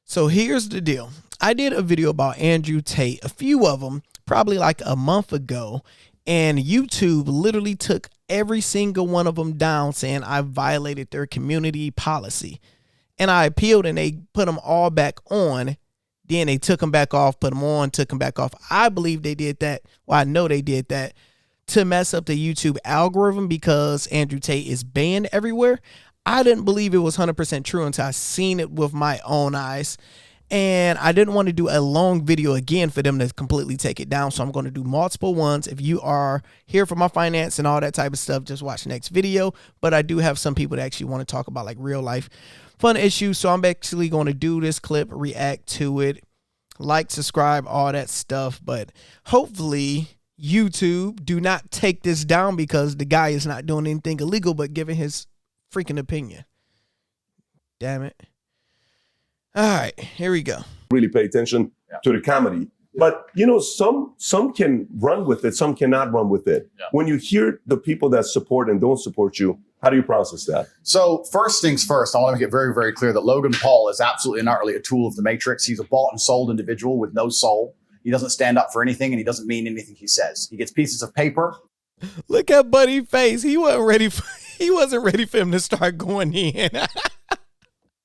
So here's the deal. I did a video about AndrewTate, a few of them, probably like a month ago, and YouTube literally took every single one of them down saying I violated their community policy. And I appealed and they put them all back on. Then they took them back off, put them on, took them back off. I believe they did that. Well, I know they did that to mess up the YouTube algorithm because AndrewTate is banned everywhere. I didn't believe it was 100% true until I seen it with my own eyes. And I didn't want to do a long video again for them to completely take it down. So I'm going to do multiple ones. If you are here for my finance and all that type of stuff, just watch the next video. But I do have some people that actually want to talk about like real life fun issues. So I'm actually going to do this clip, react to it, like, subscribe, all that stuff. But hopefully YouTube do not take this down because the guy is not doing anything illegal, but giving his freaking opinion. Damn it. All right, here we go. Really pay attention to the comedy. But you know, some can run with it, some cannot run with it. When you hear the people that support and don't support you, how do you process that? So first things first, I want to make it very, very clear that Logan Paul is absolutely and utterly a tool of the Matrix. He's a bought and sold individual with no soul. He doesn't stand up for anything and he doesn't mean anything he says. He gets pieces of paper. Look at Buddy's face. He wasn't ready for him to start going in.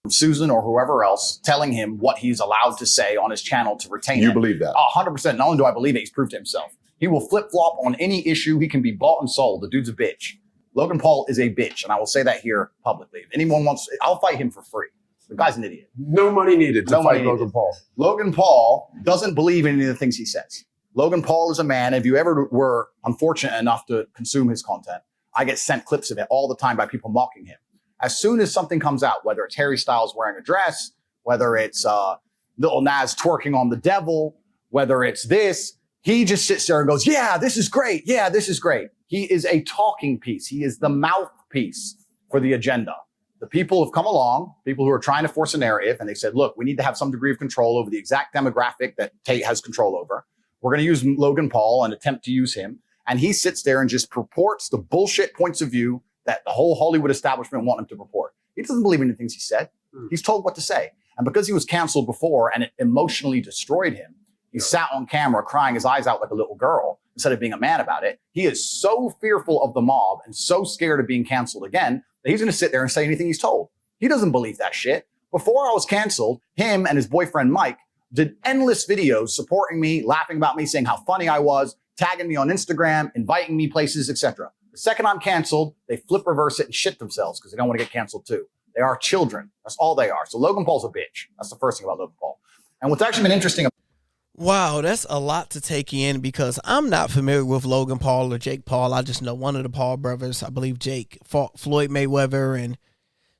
From Susan or whoever else telling him what he's allowed to say on his channel to retain You it. believe that? 100%. Not only do I believe it, he's proved it himself. He will flip-flop on any issue. He can be bought and sold. The dude's a bitch. Logan Paul is a bitch, and I will say that here publicly. If anyone wants, I'll fight him for free. The guy's an idiot. No money needed to fight Logan Paul. Logan Paul doesn't believe in any of the things he says. Logan Paul is a man. If you ever were unfortunate enough to consume his content, I get sent clips of it all the time by people mocking him. As soon as something comes out, whether it's Harry Styles wearing a dress, whether it's Lil Nas twerking on the devil, whether it's this, he just sits there and goes, yeah, this is great. Yeah, this is great. He is a talking piece. He is the mouthpiece for the agenda. The people have come along, people who are trying to force a narrative, and they said, look, we need to have some degree of control over the exact demographic that Tate has control over. We're going to use Logan Paul and attempt to use him. And he sits there and just purports the bullshit points of view that the whole Hollywood establishment want him to report. He doesn't believe in the things he said. He's told what to say. And because he was canceled before and it emotionally destroyed him, he sat on camera crying his eyes out like a little girl instead of being a man about it. He is so fearful of the mob and so scared of being canceled again that he's going to sit there and say anything he's told. He doesn't believe that shit. Before I was canceled, him and his boyfriend Mike did endless videos supporting me, laughing about me, saying how funny I was, tagging me on Instagram, inviting me places, etc. The second I'm canceled, they flip reverse it and shit themselves because they don't want to get canceled too. They are children. That's all they are. So Logan Paul's a bitch. That's the first thing about Logan Paul. And what's actually been interesting. Wow, that's a lot to take in because I'm not familiar with Logan Paul or Jake Paul. I just know one of the Paul brothers. I believe Jake fought Floyd Mayweather. And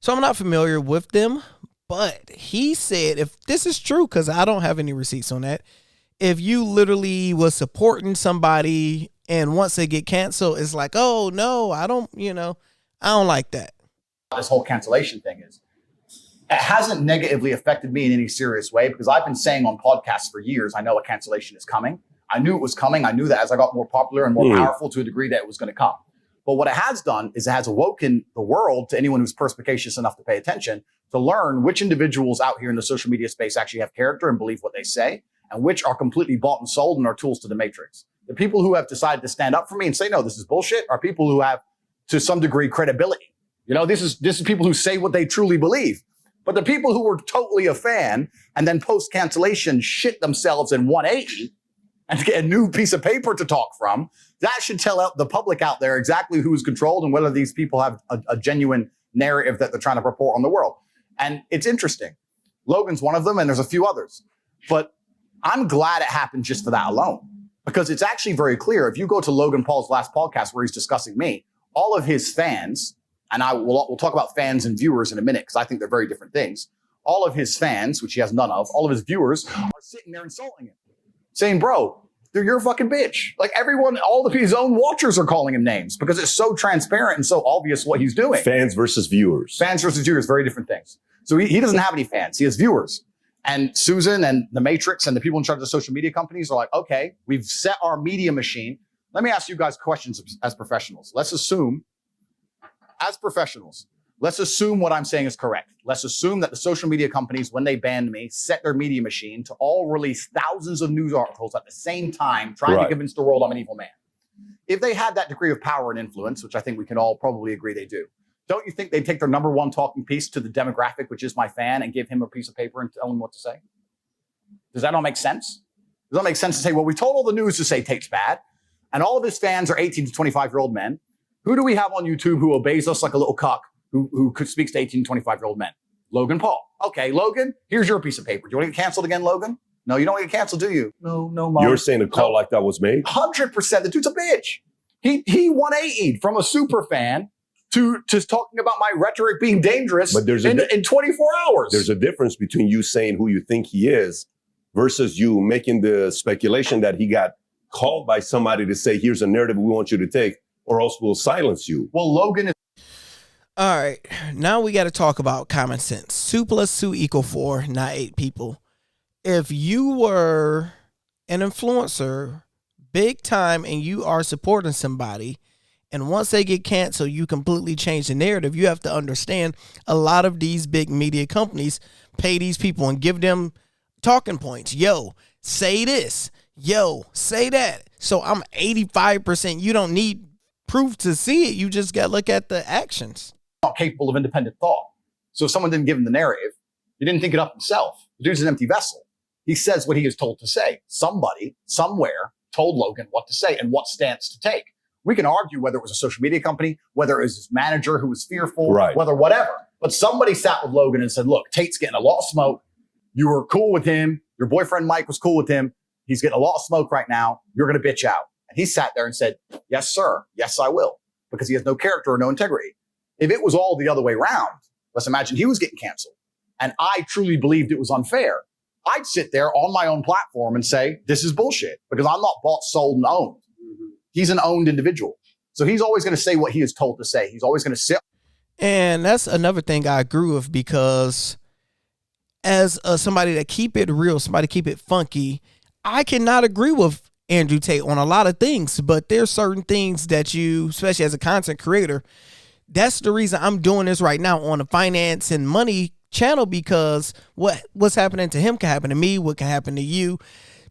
so I'm not familiar with them. But he said, if this is true, because I don't have any receipts on that, if you literally was supporting somebody and once they get canceled, it's like, oh, no, I don't like that. This whole cancellation thing is, it hasn't negatively affected me in any serious way because I've been saying on podcasts for years, I know a cancellation is coming. I knew it was coming. I knew that as I got more popular and more powerful to a degree that it was going to come. But what it has done is it has awoken the world, to anyone who's perspicacious enough to pay attention, to learn which individuals out here in the social media space actually have character and believe what they say, and which are completely bought and sold and are tools to the Matrix. The people who have decided to stand up for me and say, no, this is bullshit, are people who have, to some degree, credibility. You know, this is people who say what they truly believe. But the people who were totally a fan and then post-cancellation shit themselves in 180 and get a new piece of paper to talk from, that should tell out the public out there exactly who's controlled and whether these people have a genuine narrative that they're trying to report on the world. And it's interesting. Logan's one of them, and there's a few others. But I'm glad it happened just for that alone, because it's actually very clear. If you go to Logan Paul's last podcast where he's discussing me, all of his fans, and we'll talk about fans and viewers in a minute because I think they're very different things. All of his fans, which he has none of, all of his viewers are sitting there insulting him, saying, bro, you're a fucking bitch. Like everyone, all of his own watchers are calling him names because it's so transparent and so obvious what he's doing. Fans versus viewers. Fans versus viewers, very different things. So he doesn't have any fans. He has viewers. And Susan and the Matrix and the people in charge of social media companies are like, okay, we've set our media machine. Let me ask you guys questions as professionals. Let's assume, as professionals, Let's assume what I'm saying is correct. Let's assume that the social media companies, when they banned me, set their media machine to all release thousands of news articles at the same time, trying to convince the world I'm an evil man. If they had that degree of power and influence, which I think we can all probably agree they do, don't you think they'd take their number one talking piece to the demographic, which is my fan, and give him a piece of paper and tell him what to say? Does that all make sense? Does that make sense to say, well, we told all the news to say Tate's bad, and all of his fans are 18 to 25-year-old men. Who do we have on YouTube who obeys us like a little cuck who speaks to 18 to 25-year-old men? Logan Paul. Okay, Logan, here's your piece of paper. Do you want to get canceled again, Logan? No, you don't want to get canceled, do you? No, Mom. You're saying a call like that was made? 100%. The dude's a bitch. He 180'd from a super fan to talking about my rhetoric being dangerous in 24 hours. There's a difference between you saying who you think he is versus you making the speculation that he got called by somebody to say, here's a narrative we want you to take, or else we'll silence you. Well, Logan is... All right, now we got to talk about common sense. 2 + 2 = 4, not 8 people. If you were an influencer, big time, and you are supporting somebody, and once they get canceled, you completely change the narrative. You have to understand a lot of these big media companies pay these people and give them talking points. Yo, say this. Yo, say that. So I'm 85%. You don't need proof to see it. You just got to look at the actions. Not capable of independent thought. So if someone didn't give him the narrative, he didn't think it up himself. The dude's an empty vessel. He says what he is told to say. Somebody, somewhere, told Logan what to say and what stance to take. We can argue whether it was a social media company, whether it was his manager who was fearful, whether whatever. But somebody sat with Logan and said, look, Tate's getting a lot of smoke. You were cool with him. Your boyfriend Mike was cool with him. He's getting a lot of smoke right now. You're going to bitch out. And he sat there and said, yes, sir. Yes, I will. Because he has no character or no integrity. If it was all the other way around, let's imagine he was getting canceled, and I truly believed it was unfair, I'd sit there on my own platform and say, this is bullshit, because I'm not bought, sold, and owned. He's an owned individual. So he's always going to say what he is told to say. He's always going to sit. And that's another thing I agree with, because as somebody that keep it real, somebody keep it funky, I cannot agree with Andrew Tate on a lot of things, but there's certain things that you, especially as a content creator, that's the reason I'm doing this right now on the finance and money channel, because what's happening to him can happen to me. What can happen to you?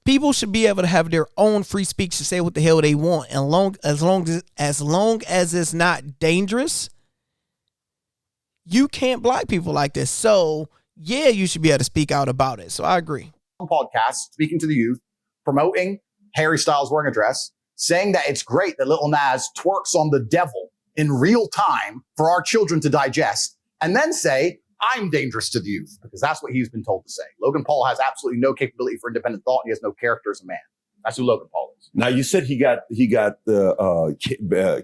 People should be able to have their own free speech to say what the hell they want, and as long as it's not dangerous, you can't block people like this. So yeah, you should be able to speak out about it. So I agree. Podcast speaking to the youth, promoting Harry Styles wearing a dress, saying that it's great that Lil Nas twerks on the devil in real time for our children to digest, and then say, I'm dangerous to the youth, because that's what he's been told to say. Logan Paul has absolutely no capability for independent thought. And he has no character as a man. That's who Logan Paul is. Now, you said he got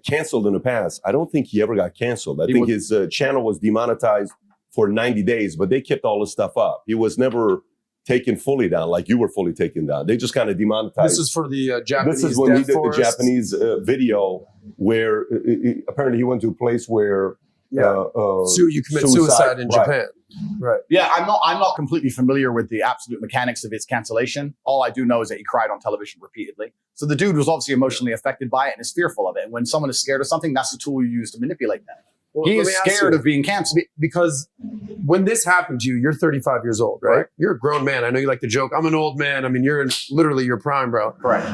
canceled in the past. I don't think he ever got canceled. I think his channel was demonetized for 90 days, but they kept all his stuff up. He was never taken fully down, like you were fully taken down. They just kind of demonetized. This is for the Japanese. This is when he did the Japanese video where apparently he went to a place where you commit suicide in Japan. Right. Yeah, I'm not completely familiar with the absolute mechanics of its cancellation. All I do know is that he cried on television repeatedly. So the dude was obviously emotionally affected by it and is fearful of it. And when someone is scared of something, that's the tool you use to manipulate them. Well, he is scared of being canceled. Because when this happened to you, you're 35 years old, right? You're a grown man. I know you like to joke, I'm an old man. I mean, you're in literally your prime, bro. Correct.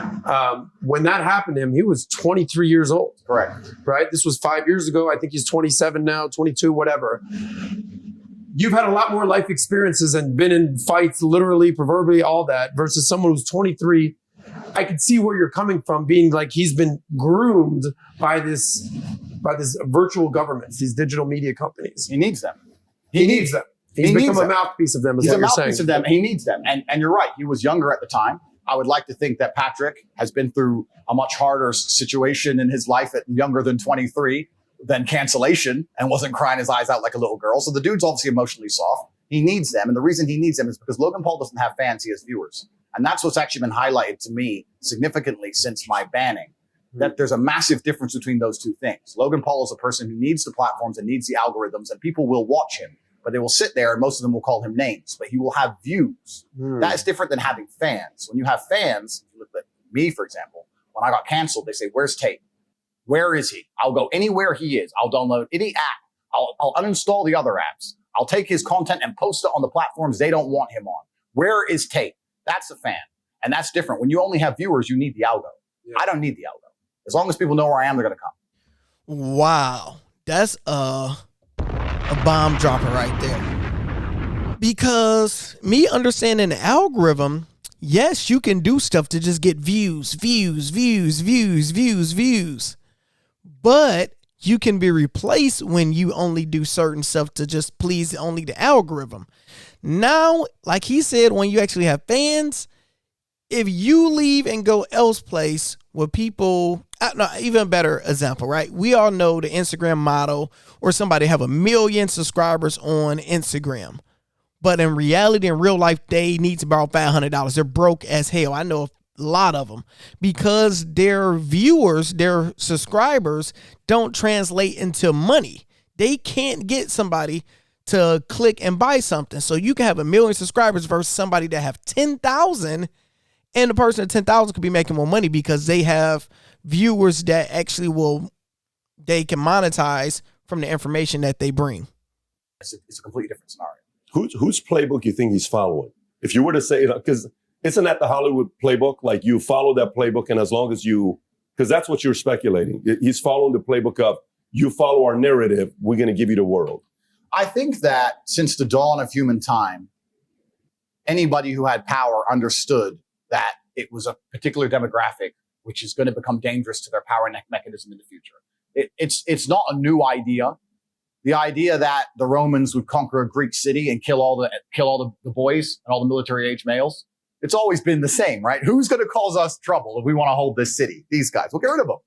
When that happened to him, he was 23 years old. Correct. Right? This was 5 years ago. I think he's 27 now, 22, whatever. You've had a lot more life experiences and been in fights, literally, proverbially, all that, versus someone who's 23. I could see where you're coming from, being like he's been groomed by this virtual governments, these digital media companies. He needs them. He needs them. He's become a mouthpiece of them, is what you're saying. He's a mouthpiece of them. He needs them. And you're right. He was younger at the time. I would like to think that Patrick has been through a much harder situation in his life at younger than 23 than cancellation, and wasn't crying his eyes out like a little girl. So the dude's obviously emotionally soft. He needs them. And the reason he needs them is because Logan Paul doesn't have fans. He has viewers. And that's what's actually been highlighted to me significantly since my banning. That there's a massive difference between those two things. Logan Paul is a person who needs the platforms and needs the algorithms, and people will watch him, but they will sit there and most of them will call him names, but he will have views. That is different than having fans. When you have fans, look at me, for example, when I got canceled, they say, where's Tate? Where is he? I'll go anywhere he is. I'll download any app I'll uninstall the other apps. I'll take his content and post it on the platforms they don't want him on. Where is Tate? That's a fan. And that's different. When you only have viewers, you need the algo. Yeah. I don't need the algo. As long as people know where I am, they're going to come. Wow. That's a bomb dropper right there. Because me understanding the algorithm, yes, you can do stuff to just get views. But you can be replaced when you only do certain stuff to just please only the algorithm. Now, like he said, when you actually have fans, if you leave and go else place where people, no, even a better example, right? We all know the Instagram model or somebody have 1 million subscribers on Instagram. But in reality, in real life, they need to borrow $500. They're broke as hell. I know a lot of them because their viewers, their subscribers don't translate into money. They can't get somebody to click and buy something. So you can have 1 million subscribers versus somebody that have 10,000, and the person at 10,000 could be making more money because they have viewers that actually they can monetize from the information that they bring. It's a completely different scenario. Whose playbook you think he's following? If you were to say, because isn't that the Hollywood playbook? Like you follow that playbook, and as long as because that's what you're speculating. He's following the playbook of, you follow our narrative, we're going to give you the world. I think that since the dawn of human time, anybody who had power understood that it was a particular demographic which is going to become dangerous to their power mechanism in the future. It's not a new idea. The idea that the Romans would conquer a Greek city and kill all the boys and all the military age males, it's always been the same, right? Who's going to cause us trouble if we want to hold this city? These guys. We'll get rid of them.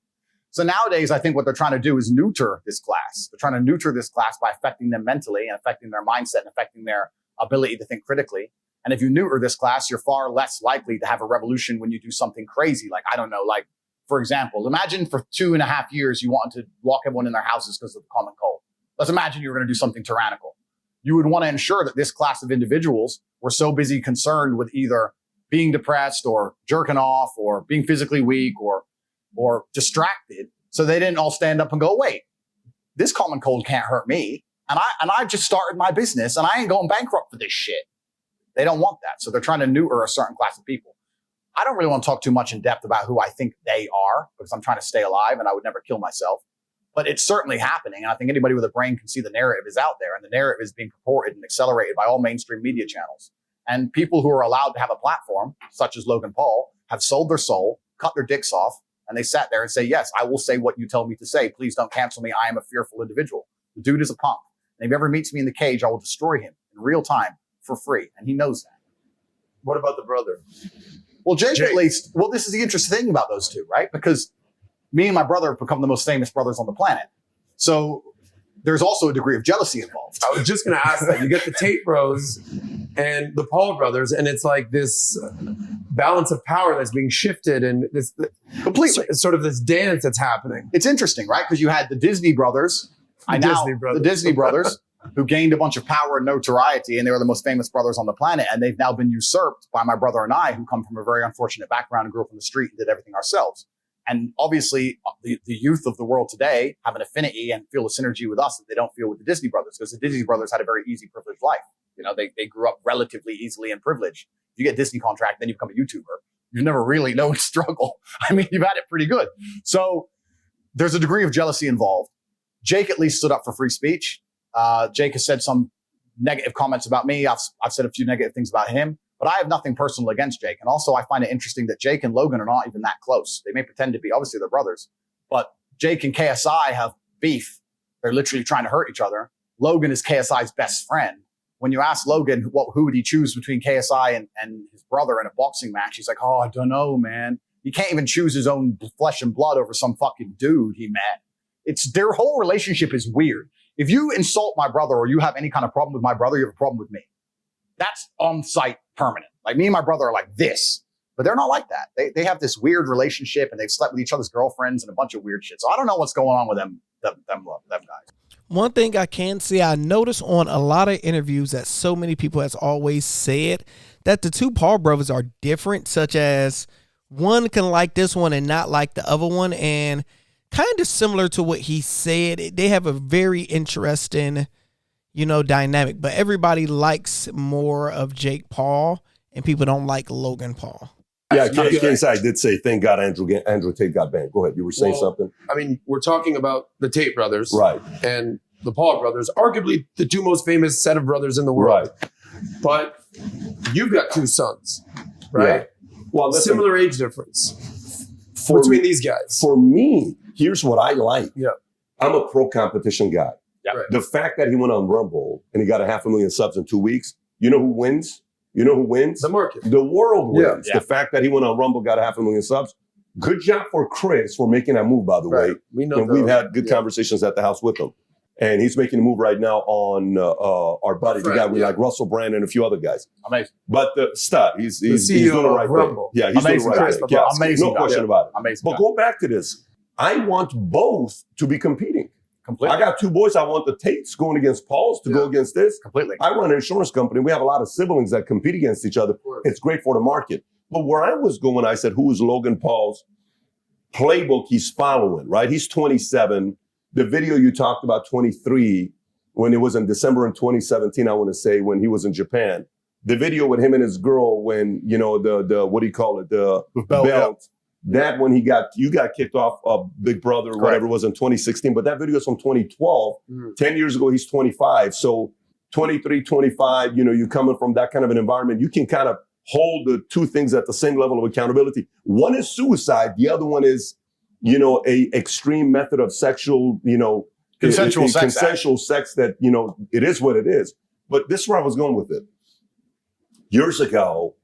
So nowadays, I think what they're trying to do is neuter this class. They're trying to neuter this class by affecting them mentally and affecting their mindset and affecting their ability to think critically. And if you neuter this class, you're far less likely to have a revolution when you do something crazy. Like, I don't know, like, for example, imagine for 2.5 years, you wanted to lock everyone in their houses because of the common cold. Let's imagine you were going to do something tyrannical. You would want to ensure that this class of individuals were so busy concerned with either being depressed or jerking off or being physically weak or distracted, so they didn't all stand up and go, wait, this common cold can't hurt me. And I just started my business and I ain't going bankrupt for this shit. They don't want that. So they're trying to neuter a certain class of people. I don't really want to talk too much in depth about who I think they are because I'm trying to stay alive and I would never kill myself. But it's certainly happening. And I think anybody with a brain can see the narrative is out there, and the narrative is being purported and accelerated by all mainstream media channels. And people who are allowed to have a platform, such as Logan Paul, have sold their soul, cut their dicks off, and they sat there and say, yes, I will say what you tell me to say. Please don't cancel me. I am a fearful individual. The dude is a punk. And if he ever meets me in the cage, I will destroy him in real time for free. And he knows that. What about the brother? Well, Jake at least, well, this is the interesting thing about those two, right? Because me and my brother have become the most famous brothers on the planet. So there's also a degree of jealousy involved. I was just going to ask that. You get the Tate bros and the Paul brothers, and it's like this balance of power that's being shifted, and this completely sort of this dance that's happening. It's interesting, right? Because you had the Disney brothers, the Disney brothers, who gained a bunch of power and notoriety, and they were the most famous brothers on the planet, and they've now been usurped by my brother and I, who come from a very unfortunate background and grew up on the street and did everything ourselves. And obviously, the youth of the world today have an affinity and feel a synergy with us that they don't feel with the Disney brothers, because the Disney brothers had a very easy, privileged life. You know, they grew up relatively easily in privilege. If you get a Disney contract, then you become a YouTuber. You've never really known struggle. I mean, you've had it pretty good. So there's a degree of jealousy involved. Jake at least stood up for free speech. Jake has said some negative comments about me. I've said a few negative things about him. But I have nothing personal against Jake. And also, I find it interesting that Jake and Logan are not even that close. They may pretend to be. Obviously, they're brothers. But Jake and KSI have beef. They're literally trying to hurt each other. Logan is KSI's best friend. When you ask Logan who would he choose between KSI and his brother in a boxing match, he's like, oh, I don't know, man. He can't even choose his own flesh and blood over some fucking dude he met. Their whole relationship is weird. If you insult my brother or you have any kind of problem with my brother, you have a problem with me. That's on site permanent. Like, me and my brother are like this, but they're not like that. They have this weird relationship, and they've slept with each other's girlfriends and a bunch of weird shit. So I don't know what's going on with them guys. One thing I can say, I noticed on a lot of interviews that so many people has always said that the two Paul brothers are different, such as one can like this one and not like the other one. And kind of similar to what he said. They have a very interesting, dynamic, but everybody likes more of Jake Paul and people don't like Logan Paul. Yeah, KSI did say, thank God Andrew Tate got banned. Go ahead. You were saying something? I mean, we're talking about the Tate brothers. Right. And the Paul brothers, arguably the two most famous set of brothers in the world. Right. But you've got two sons, right? Yeah. Well, listen, similar age difference between these guys. For me, here's what I like. Yeah. I'm a pro competition guy. Yeah. Right. The fact that he went on Rumble and he got 500,000 subs in 2 weeks, you know who wins? You know who wins? The market. The world wins. Yeah. The fact that he went on Rumble, got 500,000 subs. Good job for Chris for making that move, by the way. We know and we've had good conversations at the house with him. And he's making a move right now on our buddy, the guy we like, Russell Brand and a few other guys. Amazing. But the stud, he's CEO doing the right of Rumble. thing. Yeah, he's Amazing doing the right guy. thing. Yeah, Amazing no guy. question about it. Amazing. But go back to this. I want both to be competing. Completely. I got two boys. I want the Tates going against Pauls to go against this. Completely. I run an insurance company. We have a lot of siblings that compete against each other. It's great for the market. But where I was going, I said, who is Logan Paul's playbook he's following, right? He's 27. The video you talked about, 23, when it was in December in 2017, I want to say, when he was in Japan. The video with him and his girl when, the what do you call it? The belt. That when you got kicked off of Big Brother or whatever it was in 2016, but that video is from 2012. 10 years ago, he's 25. So 23, 25, you coming from that kind of an environment, you can kind of hold the two things at the same level of accountability. One is suicide. The other one is, a extreme method of sexual, consensual sex that, it is what it is. But this is where I was going with it. Years ago,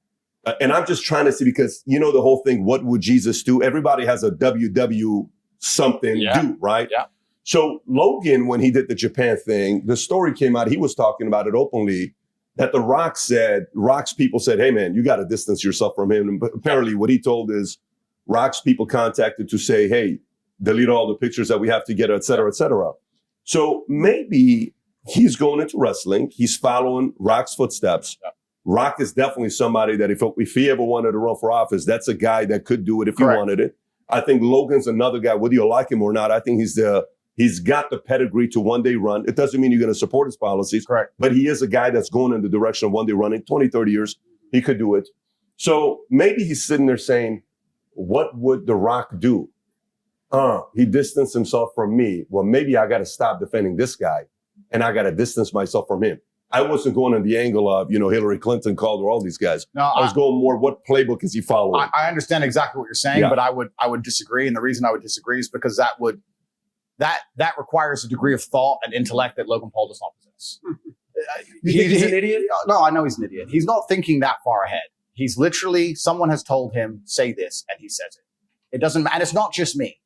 and I'm just trying to see, because the whole thing, what would Jesus do? Everybody has a WW something do, right? Yeah. So Logan, when he did the Japan thing, the story came out, he was talking about it openly, that Rock's people said, hey man, you got to distance yourself from him. And apparently what he told is Rock's people contacted to say, hey, delete all the pictures that we have together, et cetera, et cetera. So maybe he's going into wrestling. He's following Rock's footsteps. Yeah. Rock is definitely somebody that if he ever wanted to run for office, that's a guy that could do it if he wanted it. I think Logan's another guy, whether you like him or not. I think he's got the pedigree to one day run. It doesn't mean you're going to support his policies, but he is a guy that's going in the direction of one day running. 20, 30 years, he could do it. So maybe he's sitting there saying, what would The Rock do? He distanced himself from me. Well, maybe I got to stop defending this guy and I got to distance myself from him. I wasn't going on the angle of, Hillary Clinton called or all these guys. No, I was going more, what playbook is he following? I understand exactly what you're saying, but I would disagree. And the reason I would disagree is because that requires a degree of thought and intellect that Logan Paul does not possess. You think he's an idiot? No, I know he's an idiot. He's not thinking that far ahead. He's literally, someone has told him, say this, and he says it. It doesn't, and it's not just me.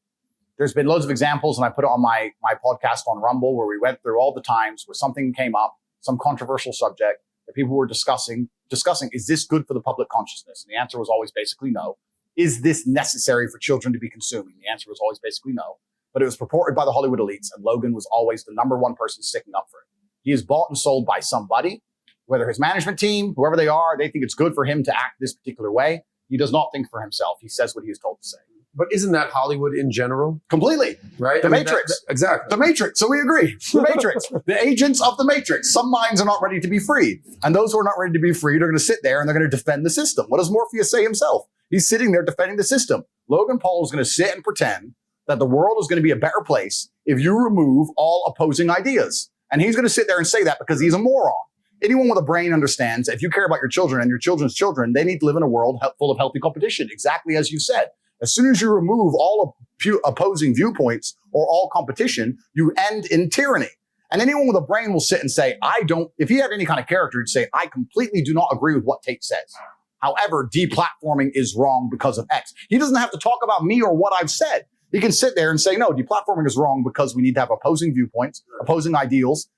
There's been loads of examples, and I put it on my podcast on Rumble, where we went through all the times where something came up, some controversial subject that people were discussing, is this good for the public consciousness? And the answer was always basically no. Is this necessary for children to be consuming? The answer was always basically no. But it was purported by the Hollywood elites, and Logan was always the number one person sticking up for it. He is bought and sold by somebody, whether his management team, whoever they are, they think it's good for him to act this particular way. He does not think for himself. He says what he is told to say. But isn't that Hollywood in general? Completely. Right? The Matrix. Exactly. The Matrix. So we agree. The Matrix. The agents of the Matrix. Some minds are not ready to be freed. And those who are not ready to be freed are going to sit there and they're going to defend the system. What does Morpheus say himself? He's sitting there defending the system. Logan Paul is going to sit and pretend that the world is going to be a better place if you remove all opposing ideas. And he's going to sit there and say that because he's a moron. Anyone with a brain understands that if you care about your children and your children's children, they need to live in a world full of healthy competition, exactly as you said. As soon as you remove all opposing viewpoints or all competition, you end in tyranny. And anyone with a brain will sit and say, if he had any kind of character, he'd say, I completely do not agree with what Tate says. However, deplatforming is wrong because of X. He doesn't have to talk about me or what I've said. He can sit there and say, no, deplatforming is wrong because we need to have opposing viewpoints, opposing ideals.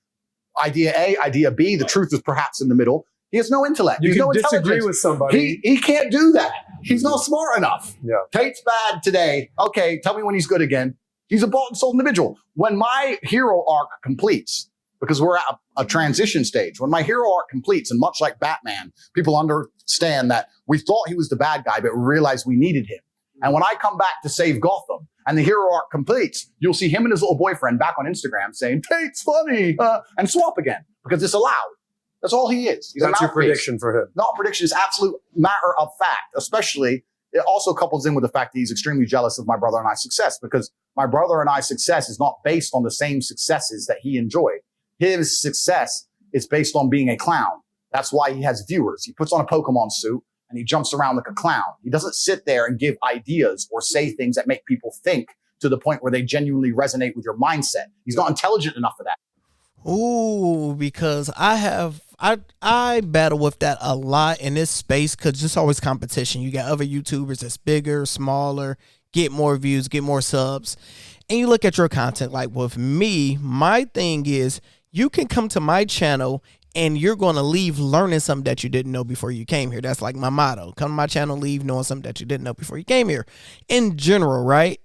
Idea A, idea B, the truth is perhaps in the middle. He has no intellect. You can disagree with somebody. He can't do that. He's not smart enough. Yeah. Tate's bad today. Okay, tell me when he's good again. He's a bought and sold individual. When my hero arc completes, because we're at a transition stage, when my hero arc completes, and much like Batman, people understand that we thought he was the bad guy, but we realized we needed him. And when I come back to save Gotham, and the hero arc completes, you'll see him and his little boyfriend back on Instagram saying, Tate's funny, and swap again because it's allowed. That's all he is. He's That's your prediction for him. Not prediction, it's absolute matter of fact, especially it also couples in with the fact that he's extremely jealous of my brother and I's success because my brother and I's success is not based on the same successes that he enjoyed. His success is based on being a clown. That's why he has viewers. He puts on a Pokemon suit and he jumps around like a clown. He doesn't sit there and give ideas or say things that make people think to the point where they genuinely resonate with your mindset. He's not intelligent enough for that. Ooh, because I battle with that a lot in this space because there's always competition. You got other YouTubers that's bigger, smaller, get more views, get more subs. And you look at your content. Like with me, my thing is you can come to my channel and you're going to leave learning something that you didn't know before you came here. That's like my motto. Come to my channel, leave knowing something that you didn't know before you came here. In general, right?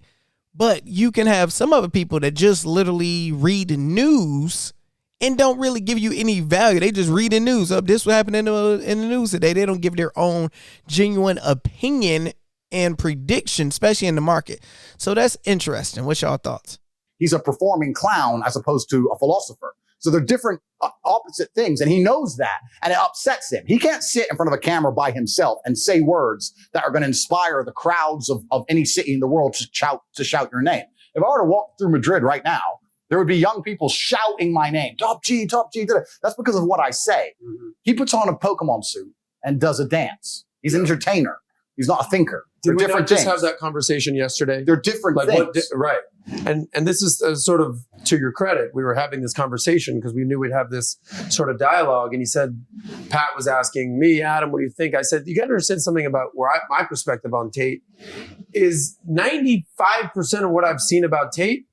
But you can have some other people that just literally read the news and don't really give you any value. They just read the news. Oh, this what happened in the news today. They don't give their own genuine opinion and prediction, especially in the market. So that's interesting. What's y'all thoughts? He's a performing clown as opposed to a philosopher. So they're different opposite things. And he knows that. And it upsets him. He can't sit in front of a camera by himself and say words that are going to inspire the crowds of any city in the world to shout your name. If I were to walk through Madrid right now, there would be young people shouting my name. Top G, Top G. That's because of what I say. Mm-hmm. He puts on a Pokemon suit and does a dance. He's an entertainer. He's not a thinker. Did we not just have that conversation yesterday? They're different things. Right. And this is sort of to your credit. We were having this conversation because we knew we'd have this sort of dialogue. And he said, Pat was asking me, Adam, what do you think? I said, you got to understand something about my perspective on Tate is 95% of what I've seen about Tate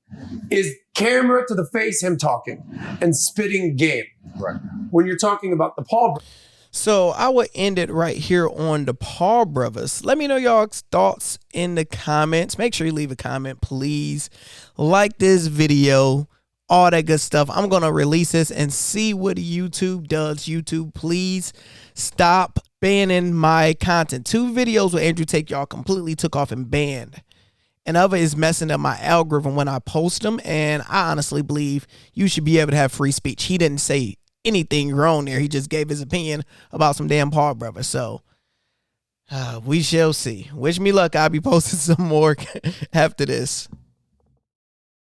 is camera to the face, him talking and spitting game. Right. When you're talking about the Paul. So I would end it right here on the Paul brothers. Let me know y'all's thoughts in the comments. Make sure you leave a comment, please. Like this video, all that good stuff. I'm going to release this and see what YouTube does. YouTube, please stop banning my content. 2 videos with AndrewTate y'all completely took off and banned. And other is messing up my algorithm when I post them. And I honestly believe you should be able to have free speech. He didn't say anything wrong there. He just gave his opinion about some damn Paul brothers. So we shall see. Wish me luck. I'll be posting some more after this.